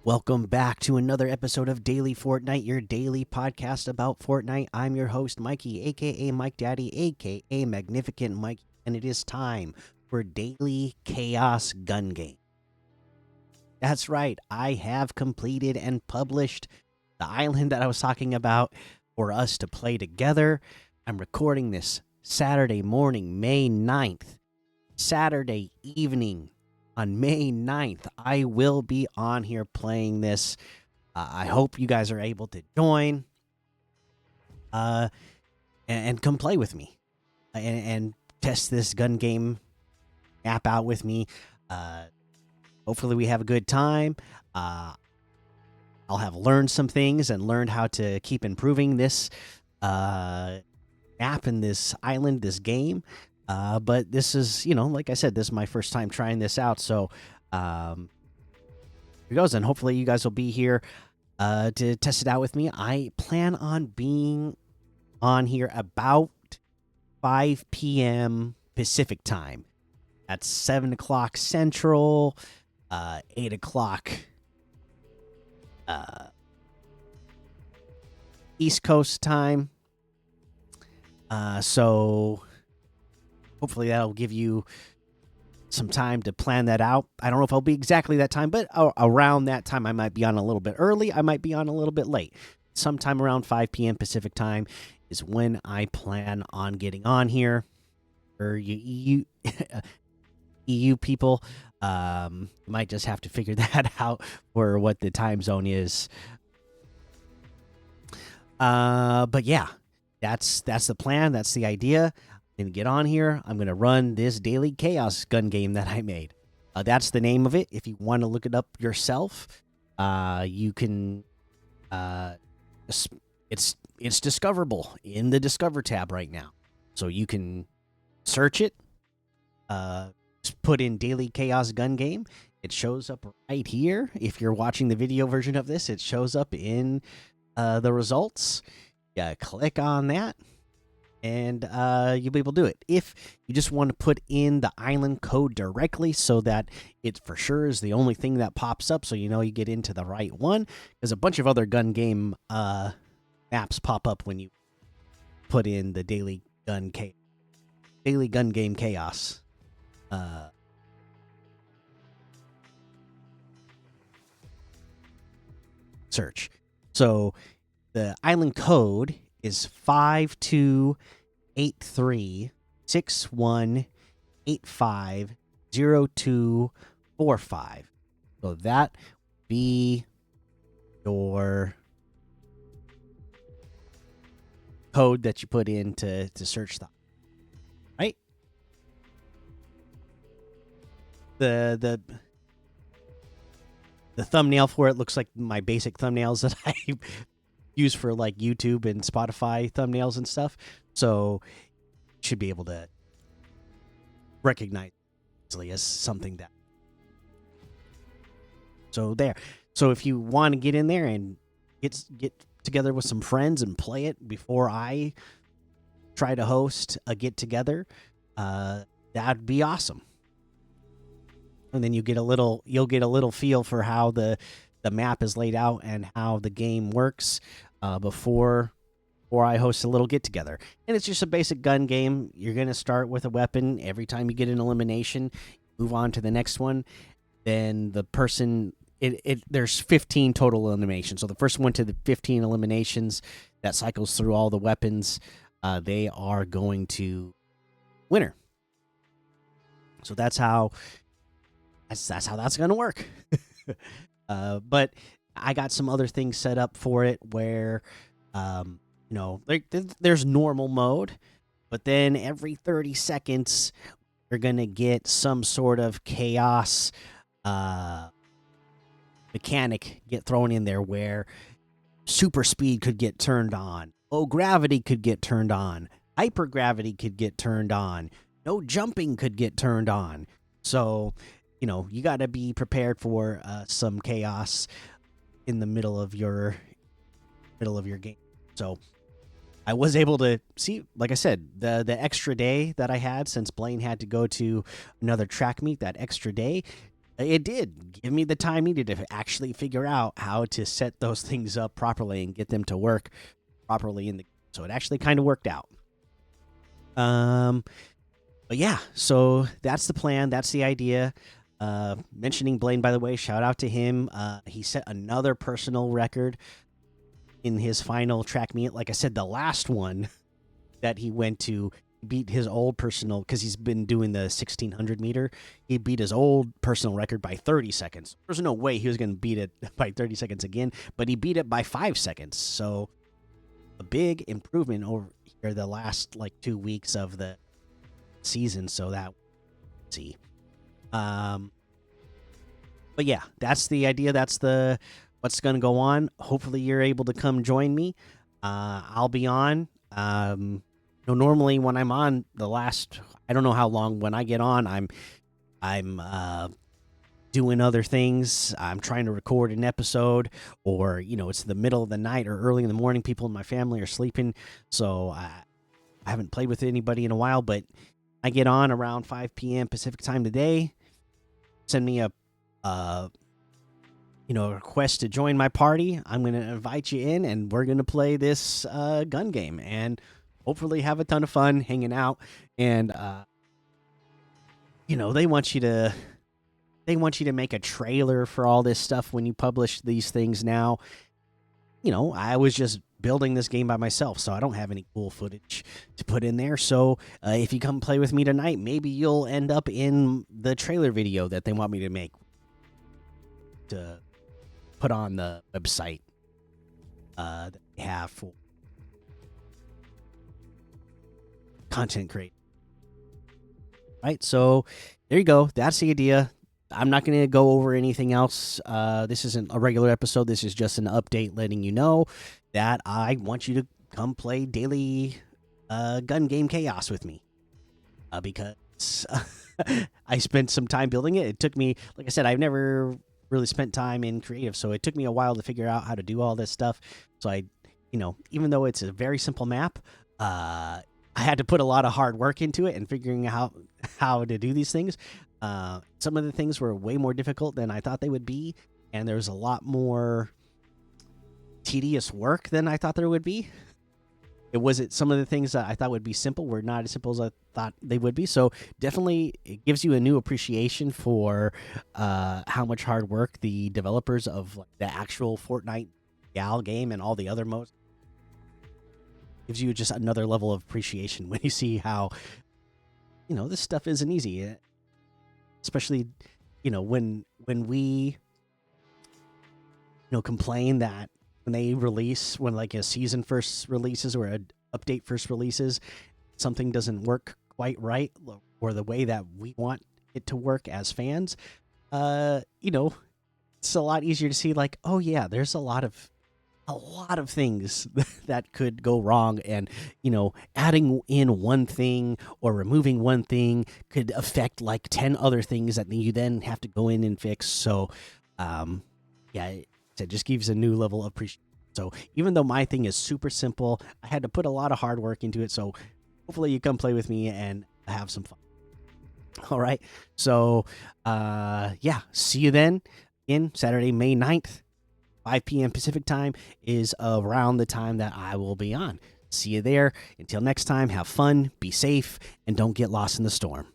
Welcome back to another episode of Daily Fortnite, your daily podcast about Fortnite. I'm your host, Mikey, aka Mike Daddy, aka Magnificent Mike, and it is time for Daily Chaos Gun Game. That's right, I have completed and published the island that I was talking about for us to play together. I'm recording this Saturday morning, May 9th. Saturday evening on May 9th, I will be on here playing this. I hope you guys are able to join and come play with me and test this gun game app out with me. Hopefully, we have a good time. I'll have learned some things and learned how to keep improving this app and this island, this game. But this is, like I said, this is my first time trying this out. So, here goes. And hopefully, you guys will be here to test it out with me. I plan on being on here about 5 p.m. Pacific time. That's 7 o'clock Central, 8 o'clock East Coast time. So hopefully that'll give you some time to plan that out. I don't know if I'll be exactly that time, but around that time, I might be on a little bit early. I might be on a little bit late. Sometime around 5 p.m. Pacific time is when I plan on getting on here. For you EU people, might just have to figure that out for what the time zone is. But yeah, that's the plan. That's the idea. I'm gonna get on here. I'm gonna run this daily chaos gun game that I made. That's the name of it. If you want to look it up yourself, you can. It's discoverable in the Discover tab right now, so you can search it. Just put in daily chaos gun game. It shows up right here. If you're watching the video version of this, it shows up in the results. Yeah, click on that. And you'll be able to do it. If you just want to put in the island code directly so that it for sure is the only thing that pops up, so you know you get into the right one. There's a bunch of other gun game maps pop up when you put in the daily gun game chaos. Search. So the island code is 528361850245. So that be your code that you put in to search the right. The thumbnail for it looks like my basic thumbnails that I use for like YouTube and Spotify thumbnails and stuff. So should be able to recognize easily as something that. So there. So if you want to get in there and get together with some friends and play it before I try to host a get together, that'd be awesome. And then you'll get a little feel for how the map is laid out and how the game works before I host a little get together. And it's just a basic gun game. You're gonna start with a weapon. Every time you get an elimination, move on to the next one. Then the person there's 15 total eliminations. So the first one to the 15 eliminations that cycles through all the weapons, they are going to winner. So that's how that's gonna work. But I got some other things set up for it where, there's normal mode, but then every 30 seconds, you're going to get some sort of chaos mechanic get thrown in there where super speed could get turned on. Low gravity could get turned on. Hypergravity could get turned on. No jumping could get turned on. So, you got to be prepared for some chaos in the middle of your game. So I was able to see, like I said, the extra day that I had since Blaine had to go to another track meet. That extra day It did give me the time needed to actually figure out how to set those things up properly and get them to work properly in the. So it actually kind of worked out. Um, but yeah, so that's the plan. That's the idea. Mentioning Blaine, by the way, shout out to him. He set another personal record in his final track meet. Like I said, the last one that he went to beat his old personal, because he's been doing the 1600 meter. He beat his old personal record by 30 seconds. There's no way he was going to beat it by 30 seconds again, but he beat it by 5 seconds. So a big improvement over here the last like 2 weeks of the season. So that see. But yeah, that's the idea. That's the what's going to go on. Hopefully, you're able to come join me. I'll be on. Normally when I'm on the last, I don't know how long. When I get on, I'm doing other things. I'm trying to record an episode, or it's the middle of the night or early in the morning. People in my family are sleeping, so I haven't played with anybody in a while. But I get on around 5 p.m. Pacific time today. Send me a request to join my party. I'm going to invite you in, and we're going to play this gun game and hopefully have a ton of fun hanging out. And they want you to make a trailer for all this stuff when you publish these things now. I was just building this game by myself, so I don't have any cool footage to put in there. So if you come play with me tonight, maybe you'll end up in the trailer video that they want me to make to put on the website that they have for content creation. Right, so there you go. That's the idea. I'm not going to go over anything else. This isn't a regular episode. This is just an update letting you know that I want you to come play daily gun game chaos with me. Because I spent some time building it. It took me, like I said, I've never really spent time in creative, so it took me a while to figure out how to do all this stuff. So even though it's a very simple map, I had to put a lot of hard work into it and figuring out how to do these things. Some of the things were way more difficult than I thought they would be, and there was a lot more tedious work than I thought there would be. Some of the things that I thought would be simple were not as simple as I thought they would be. So definitely it gives you a new appreciation for how much hard work the developers of the actual Fortnite Gal game and all the other modes gives you just another level of appreciation when you see how this stuff isn't easy, especially when we complain that when they release, when like a season first releases or an update first releases, something doesn't work quite right or the way that we want it to work as fans. It's a lot easier to see like, oh yeah, there's a lot of things that could go wrong, and adding in one thing or removing one thing could affect like 10 other things that you then have to go in and fix. So it just gives a new level of appreciation. So even though my thing is super simple, I had to put a lot of hard work into it. So hopefully you come play with me and have some fun. All right, so see you then. In Saturday, May 9th, 5 p.m. Pacific time is around the time that I will be on. See you there. Until next time, have fun, be safe, and don't get lost in the storm.